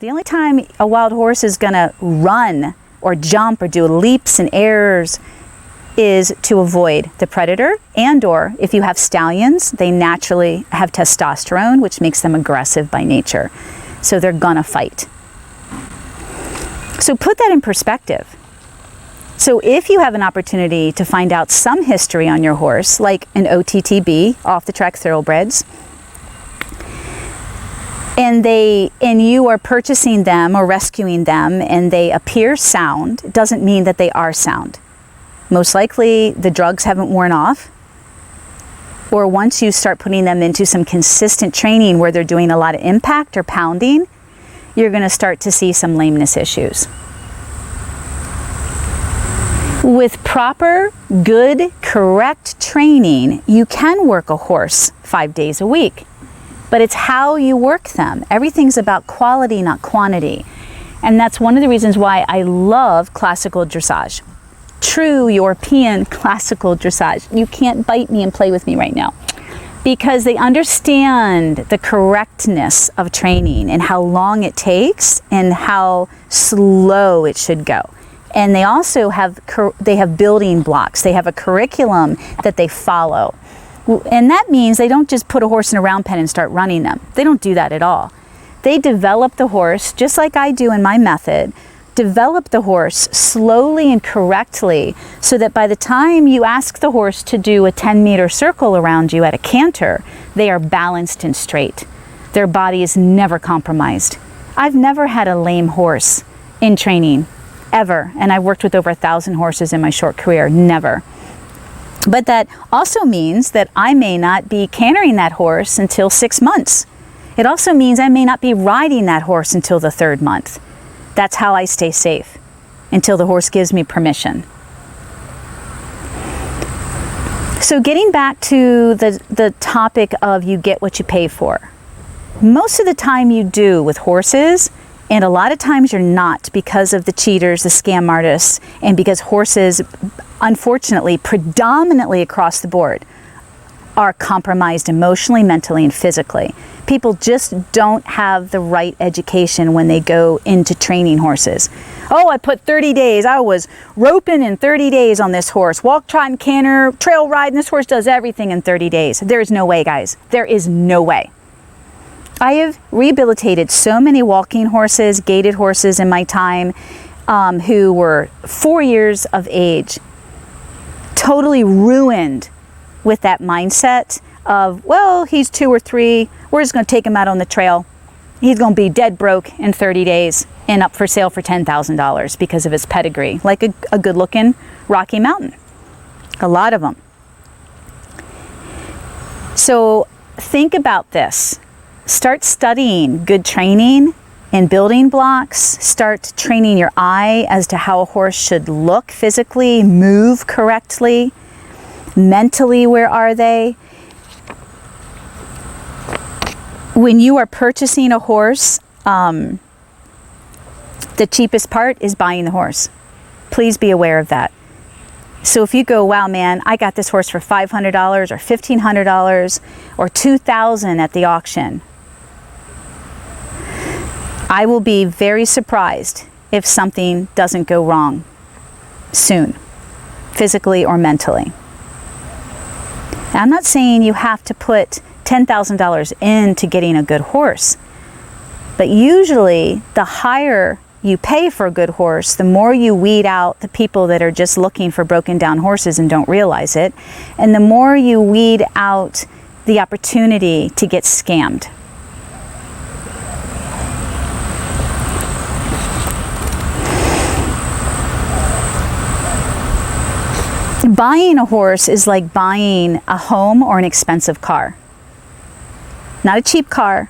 The only time a wild horse is going to run or jump or do leaps and errors is to avoid the predator, and or if you have stallions, they naturally have testosterone, which makes them aggressive by nature. So they're gonna fight. So put that in perspective. So if you have an opportunity to find out some history on your horse, like an OTTB, off the track thoroughbreds, and you are purchasing them or rescuing them and they appear sound, it doesn't mean that they are sound. Most likely the drugs haven't worn off, or once you start putting them into some consistent training where they're doing a lot of impact or pounding, you're going to start to see some lameness issues. With proper, good, correct training, you can work a horse 5 days a week, but it's how you work them. Everything's about quality, not quantity. And that's one of the reasons why I love classical dressage. True European classical dressage. You can't bite me and play with me right now, because they understand the correctness of training and how long it takes and how slow it should go. And they also have building blocks. They have a curriculum that they follow. And that means they don't just put a horse in a round pen and start running them. They don't do that at all. They develop the horse, just like I do in my method, develop the horse slowly and correctly so that by the time you ask the horse to do a 10-meter circle around you at a canter, they are balanced and straight. Their body is never compromised. I've never had a lame horse in training, ever. And I've worked with over 1,000 horses in my short career, never. But that also means that I may not be cantering that horse until 6 months. It also means I may not be riding that horse until the 3rd month. That's how I stay safe, until the horse gives me permission. So getting back to the topic of you get what you pay for. Most of the time you do with horses, and a lot of times you're not, because of the cheaters, the scam artists, and because horses, unfortunately, predominantly across the board, are compromised emotionally, mentally, and physically. People just don't have the right education when they go into training horses. Oh, I put 30 days. I was roping in 30 days on this horse. Walk, trot, and canter, trail ride, and this horse does everything in 30 days. There is no way, guys. There is no way. I have rehabilitated so many walking horses, gaited horses in my time, who were 4 years of age, totally ruined with that mindset of, well, he's 2 or 3, we're just going to take him out on the trail. He's going to be dead broke in 30 days and up for sale for $10,000 because of his pedigree, like a good-looking Rocky Mountain. A lot of them. So think about this. Start studying good training and building blocks. Start training your eye as to how a horse should look physically, move correctly. Mentally, where are they? When you are purchasing a horse, the cheapest part is buying the horse. Please be aware of that. So if you go, wow, man, I got this horse for $500 or $1,500 or $2,000 at the auction, I will be very surprised if something doesn't go wrong soon, physically or mentally. I'm not saying you have to put $10,000 into getting a good horse, but usually the higher you pay for a good horse, the more you weed out the people that are just looking for broken down horses and don't realize it, and the more you weed out the opportunity to get scammed. Buying a horse is like buying a home or an expensive car. Not a cheap car.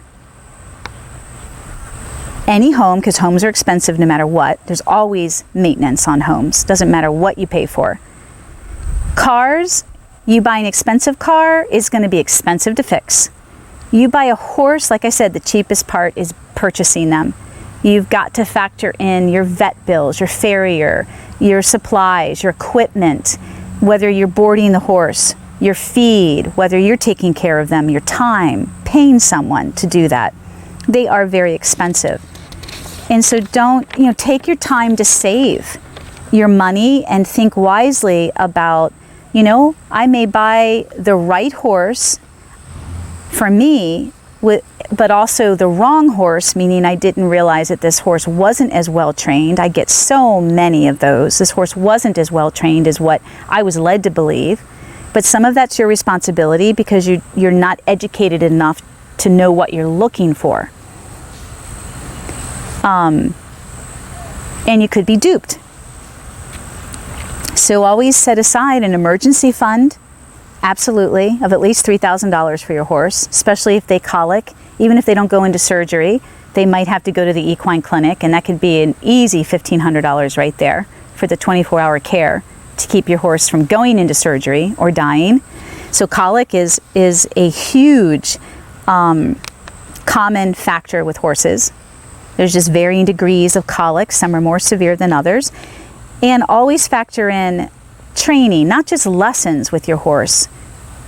Any home, because homes are expensive no matter what. There's always maintenance on homes. Doesn't matter what you pay for. Cars, you buy an expensive car, it's going to be expensive to fix. You buy a horse, like I said, the cheapest part is purchasing them. You've got to factor in your vet bills, your farrier, your supplies, your equipment, whether you're boarding the horse, your feed, whether you're taking care of them, your time, paying someone to do that. They are very expensive. And so don't, take your time to save your money and think wisely about, I may buy the right horse for me, but also the wrong horse, meaning I didn't realize that this horse wasn't as well trained. I get so many of those. This horse wasn't as well trained as what I was led to believe. But some of that's your responsibility because you're not educated enough to know what you're looking for. And you could be duped. So always set aside an emergency fund, absolutely, of at least $3,000 for your horse, especially if they colic. Even if they don't go into surgery, they might have to go to the equine clinic, and that could be an easy $1,500 right there for the 24-hour care to keep your horse from going into surgery or dying. So colic is a huge common factor with horses. There's just varying degrees of colic. Some are more severe than others. And always factor in training, not just lessons with your horse,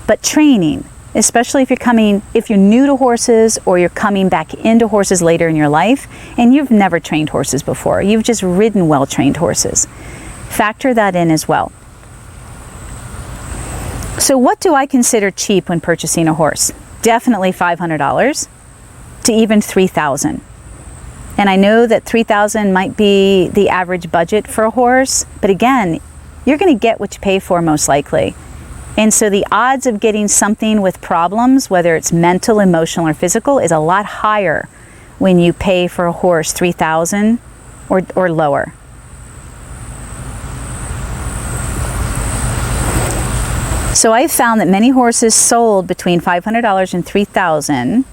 but training, especially if you're new to horses or you're coming back into horses later in your life and you've never trained horses before. You've just ridden well-trained horses. Factor that in as well. So what do I consider cheap when purchasing a horse? Definitely $500 to even $3,000. And I know that $3,000 might be the average budget for a horse, but again, you're going to get what you pay for most likely. And so the odds of getting something with problems, whether it's mental, emotional, or physical, is a lot higher when you pay for a horse $3,000 or lower. So I've found that many horses sold between $500 and $3,000,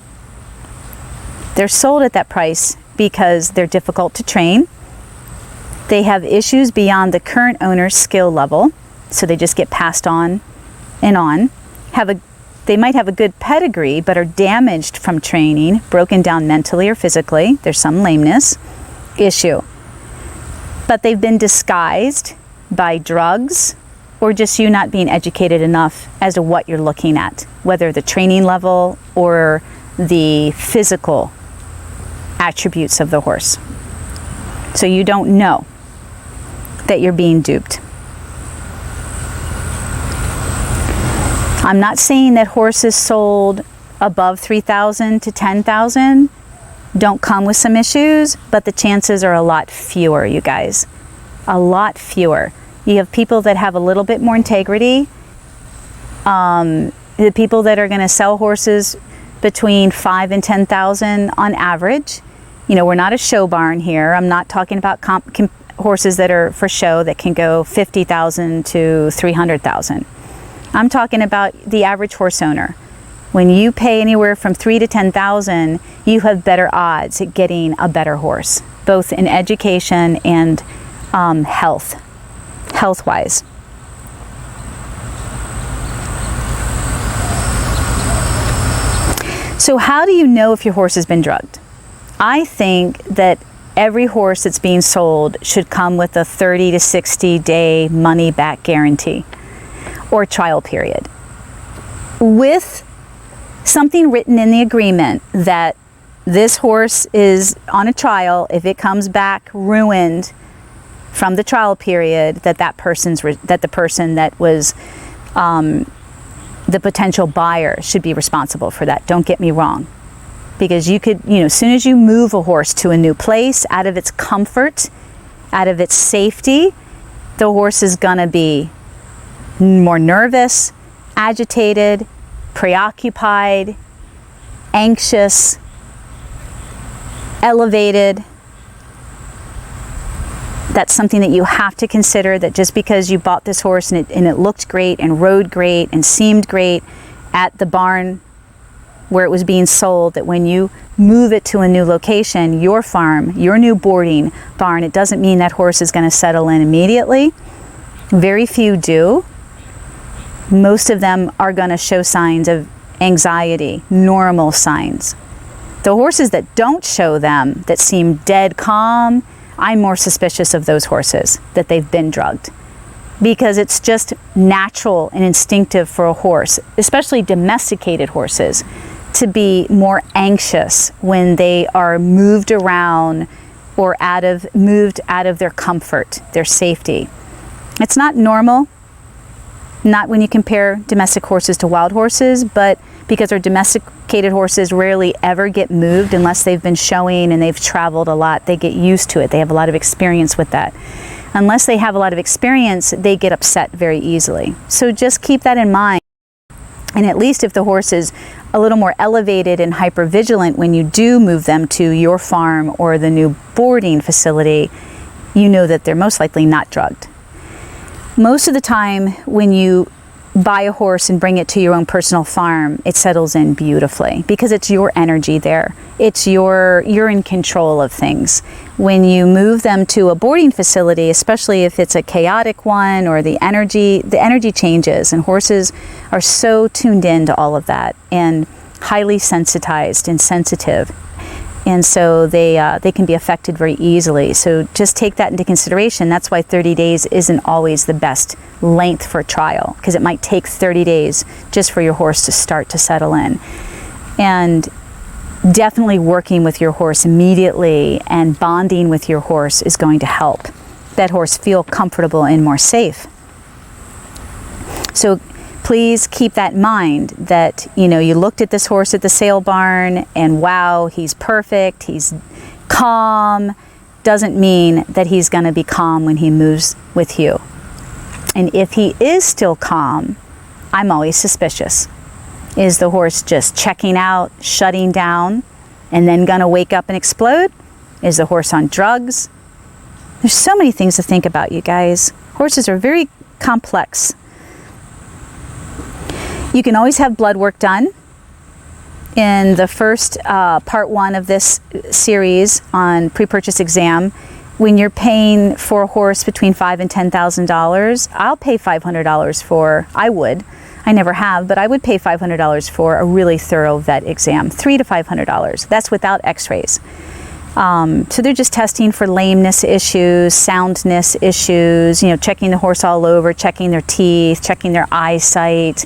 they're sold at that price because they're difficult to train. They have issues beyond the current owner's skill level, so they just get passed on and on. They might have a good pedigree, but are damaged from training, broken down mentally or physically. There's some lameness issue. But they've been disguised by drugs or just you not being educated enough as to what you're looking at, whether the training level or the physical attributes of the horse. So you don't know that you're being duped. I'm not saying that horses sold above $3,000 to $10,000 don't come with some issues, but the chances are a lot fewer, you guys. A lot fewer. You have people that have a little bit more integrity. The people that are going to sell horses between $5,000 and $10,000 on average. We're not a show barn here. I'm not talking about horses that are for show that can go $50,000 to $300,000. I'm talking about the average horse owner. When you pay anywhere from $3,000 to $10,000, you have better odds at getting a better horse, both in education and health-wise. So how do you know if your horse has been drugged? I think that every horse that's being sold should come with a 30 to 60 day money back guarantee or trial period, with something written in the agreement that this horse is on a trial. If it comes back ruined from the trial period, that the person that was the potential buyer should be responsible for that. Don't get me wrong. Because you could, as soon as you move a horse to a new place, out of its comfort, out of its safety, the horse is gonna be more nervous, agitated, preoccupied, anxious, elevated. That's something that you have to consider, that just because you bought this horse and it looked great and rode great and seemed great at the barn where it was being sold, that when you move it to a new location, your farm, your new boarding barn, it doesn't mean that horse is going to settle in immediately. Very few do. Most of them are going to show signs of anxiety, normal signs. The horses that don't show them, that seem dead calm, I'm more suspicious of those horses, that they've been drugged. Because it's just natural and instinctive for a horse, especially domesticated horses, to be more anxious when they are moved around or moved out of their comfort, their safety. It's not normal, not when you compare domestic horses to wild horses, but because our domesticated horses rarely ever get moved unless they've been showing and they've traveled a lot. They get used to it. They have a lot of experience with that. Unless they have a lot of experience, they get upset very easily. So just keep that in mind. And at least if the horse is a little more elevated and hypervigilant when you do move them to your farm or the new boarding facility, you know that they're most likely not drugged. Most of the time when you buy a horse and bring it to your own personal farm, it settles in beautifully because it's your energy there. You're in control of things. When you move them to a boarding facility, especially if it's a chaotic one or the energy changes, and horses are so tuned in to all of that and highly sensitized and sensitive. And so they can be affected very easily. So just take that into consideration. That's why 30 days isn't always the best length for trial, because it might take 30 days just for your horse to start to settle in. And definitely working with your horse immediately and bonding with your horse is going to help that horse feel comfortable and more safe. So please keep that in mind, that you looked at this horse at the sale barn and wow, he's perfect, he's calm, doesn't mean that he's going to be calm when he moves with you. And if he is still calm, I'm always suspicious. Is the horse just checking out, shutting down, and then going to wake up and explode? Is the horse on drugs? There's so many things to think about, you guys. Horses are very complex. You can always have blood work done. In the first part 1 of this series on pre-purchase exam, when you're paying for a horse between $5,000 and $10,000, I'll pay $500 for, I never have, but I would pay $500 for a really thorough vet exam, $300 to $500. That's without x-rays. So they're just testing for lameness issues, soundness issues, checking the horse all over, checking their teeth, checking their eyesight,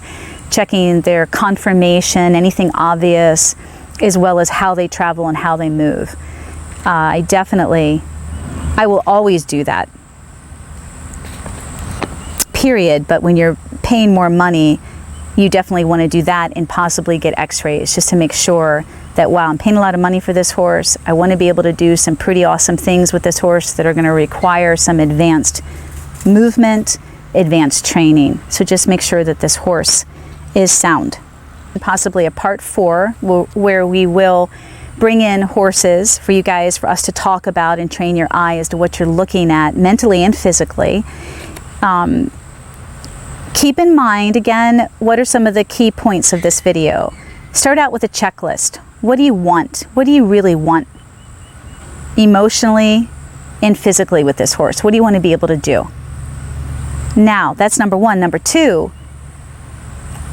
checking their conformation, anything obvious, as well as how they travel and how they move. I will always do that, period. But when you're paying more money, you definitely want to do that and possibly get x-rays just to make sure that, wow, I'm paying a lot of money for this horse. I want to be able to do some pretty awesome things with this horse that are going to require some advanced movement, advanced training. So just make sure that this horse is sound. Possibly a part 4 where we will bring in horses for you guys, for us to talk about and train your eye as to what you're looking at mentally and physically. Keep in mind, again, what are some of the key points of this video? Start out with a checklist. What do you want? What do you really want emotionally and physically with this horse? What do you want to be able to do? Now, that's number 1. Number 2,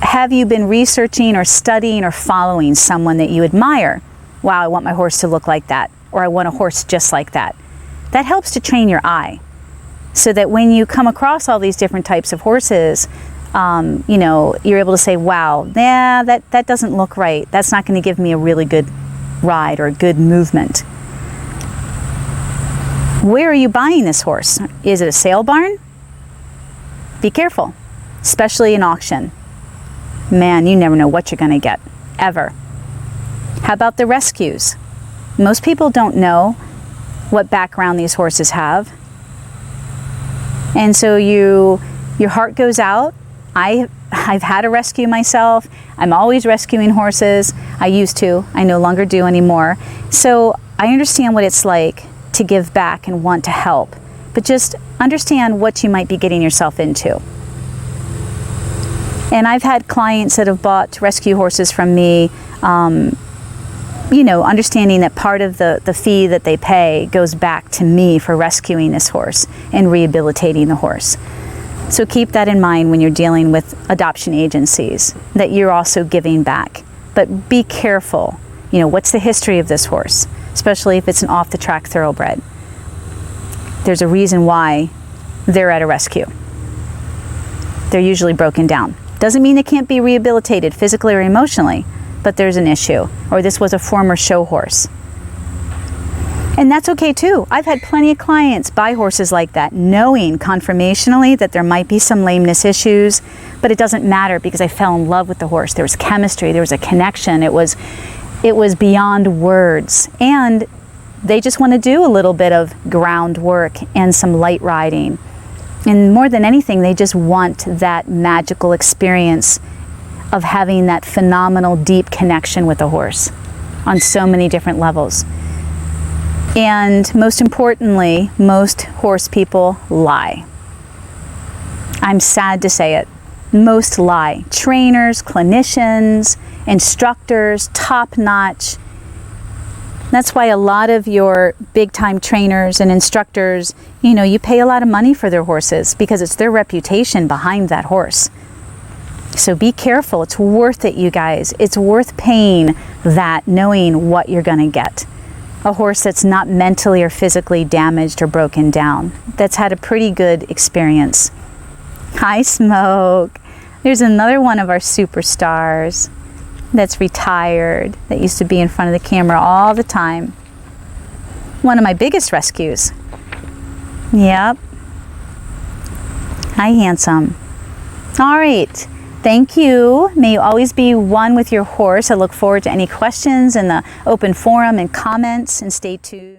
have you been researching or studying or following someone that you admire? Wow, I want my horse to look like that, or I want a horse just like that. That helps to train your eye, so that when you come across all these different types of horses, you're able to say, wow, that doesn't look right. That's not going to give me a really good ride or a good movement. Where are you buying this horse? Is it a sale barn? Be careful, especially in auction. Man, you never know what you're going to get, ever. How about the rescues? Most people don't know what background these horses have. And so your heart goes out. I've had a rescue myself. I'm always rescuing horses. I used to. I no longer do anymore. So I understand what it's like to give back and want to help. But just understand what you might be getting yourself into. And I've had clients that have bought rescue horses from me, understanding that part of the fee that they pay goes back to me for rescuing this horse and rehabilitating the horse. So keep that in mind when you're dealing with adoption agencies, that you're also giving back. But be careful, what's the history of this horse, especially if it's an off-the-track thoroughbred. There's a reason why they're at a rescue. They're usually broken down. Doesn't mean they can't be rehabilitated physically or emotionally, but there's an issue. Or this was a former show horse. And that's okay too. I've had plenty of clients buy horses like that, knowing confirmationally that there might be some lameness issues, but it doesn't matter because I fell in love with the horse. There was chemistry, there was a connection. It was beyond words. And they just want to do a little bit of groundwork and some light riding. And more than anything, they just want that magical experience of having that phenomenal deep connection with the horse on so many different levels. And most importantly, most horse people lie. I'm sad to say it. Most lie. Trainers, clinicians, instructors, top-notch. That's why a lot of your big-time trainers and instructors, you know, you pay a lot of money for their horses because it's their reputation behind that horse. So be careful. It's worth it, you guys. It's worth paying that, knowing what you're going to get. A horse that's not mentally or physically damaged or broken down, that's had a pretty good experience. Hi, Smoke. There's another one of our superstars that's retired, that used to be in front of the camera all the time. One of my biggest rescues. Yep. Hi, handsome. All right. Thank you. May you always be one with your horse. I look forward to any questions in the open forum and comments, and stay tuned.